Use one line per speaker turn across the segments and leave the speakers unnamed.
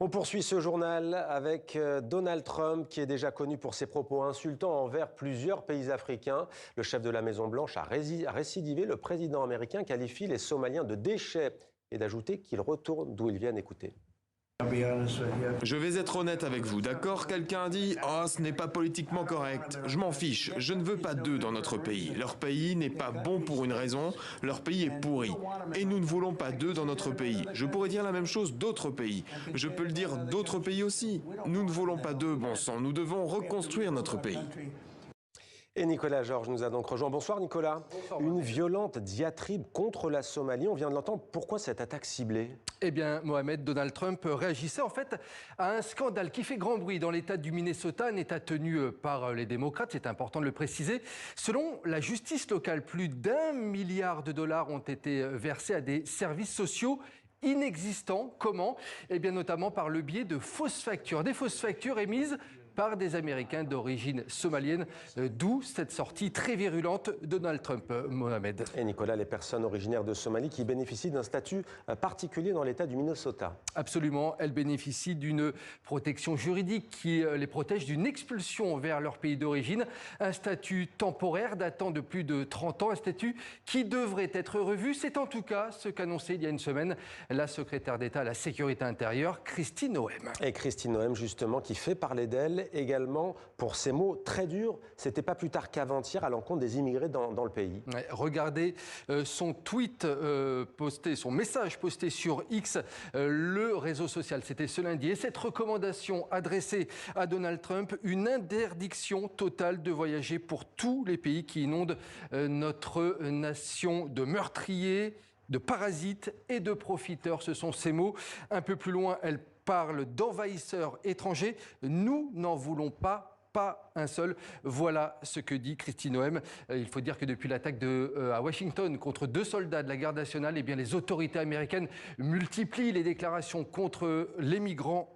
On poursuit ce journal avec Donald Trump, qui est déjà connu pour ses propos insultants envers plusieurs pays africains. Le chef de la Maison-Blanche a récidivé. Le président américain qualifie les Somaliens de déchets et d'ajouter qu'ils retournent d'où ils viennent. Écouter.
Je vais être honnête avec vous, d'accord? Quelqu'un a dit « Oh, ce n'est pas politiquement correct ». Je m'en fiche, je ne veux pas d'eux dans notre pays. Leur pays n'est pas bon pour une raison, leur pays est pourri. Et nous ne voulons pas d'eux dans notre pays. Je pourrais dire la même chose d'autres pays. Je peux le dire d'autres pays aussi. Nous ne voulons pas d'eux, bon sang, nous devons reconstruire notre pays.
Et Nicolas Georges nous a donc rejoint. Bonsoir Nicolas.
Bonsoir,
une violente diatribe contre la Somalie, on vient de l'entendre. Pourquoi cette attaque ciblée?
Eh bien, Mohamed, Donald Trump réagissait en fait à un scandale qui fait grand bruit dans l'État du Minnesota, un État tenu par les démocrates, c'est important de le préciser. Selon la justice locale, plus d'1 milliard de dollars ont été versés à des services sociaux inexistants. Comment? Eh bien, notamment par le biais de fausses factures. Des fausses factures émises par des Américains d'origine somalienne, d'où cette sortie très virulente de Donald Trump, Mohamed.
Et Nicolas, les personnes originaires de Somalie qui bénéficient d'un statut particulier dans l'État du Minnesota.
Absolument, elles bénéficient d'une protection juridique qui les protège d'une expulsion vers leur pays d'origine. Un statut temporaire datant de plus de 30 ans, un statut qui devrait être revu. C'est en tout cas ce qu'annonçait il y a une semaine la secrétaire d'État à la sécurité intérieure, Kristi Noem.
Et Kristi Noem, justement, qui fait parler d'elle également pour ces mots très durs. C'était pas plus tard qu'avant-hier à l'encontre des immigrés dans le pays.
Ouais, regardez son tweet posté, son message posté sur X, le réseau social. C'était ce lundi. Et cette recommandation adressée à Donald Trump, une interdiction totale de voyager pour tous les pays qui inondent notre nation de meurtriers, de parasites et de profiteurs. Ce sont ces mots. Un peu plus loin, elle parle d'envahisseurs étrangers. Nous n'en voulons pas un seul. Voilà ce que dit Kristi Noem. Il faut dire que depuis l'attaque à Washington contre 2 soldats de la garde nationale, eh bien, les autorités américaines multiplient les déclarations contre les migrants.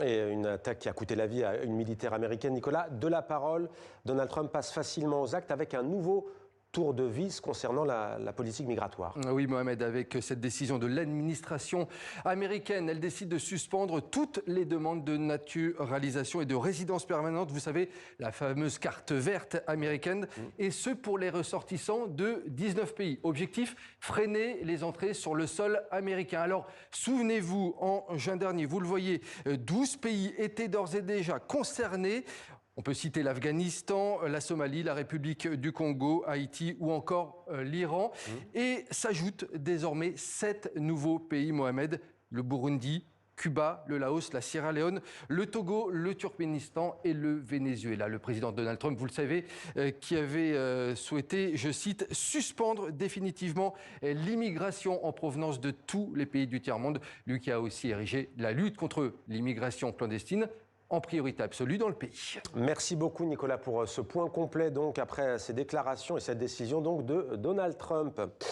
Et une attaque qui a coûté la vie à une militaire américaine. Nicolas, de la parole, Donald Trump passe facilement aux actes avec un nouveau tour de vis concernant la politique migratoire.
Oui, Mohamed, avec cette décision de l'administration américaine, elle décide de suspendre toutes les demandes de naturalisation et de résidence permanente. Vous savez, la fameuse carte verte américaine, et ce pour les ressortissants de 19 pays. Objectif, freiner les entrées sur le sol américain. Alors, souvenez-vous, en juin dernier, vous le voyez, 12 pays étaient d'ores et déjà concernés. On peut citer l'Afghanistan, la Somalie, la République du Congo, Haïti ou encore l'Iran. Et s'ajoutent désormais 7 nouveaux pays, Mohamed, le Burundi, Cuba, le Laos, la Sierra Leone, le Togo, le Turkménistan et le Venezuela. Le président Donald Trump, vous le savez, qui avait souhaité, je cite, suspendre définitivement l'immigration en provenance de tous les pays du tiers-monde. Lui qui a aussi érigé la lutte contre l'immigration clandestine en priorité absolue dans le pays.
Merci beaucoup Nicolas pour ce point complet donc après ces déclarations et cette décision donc de Donald Trump.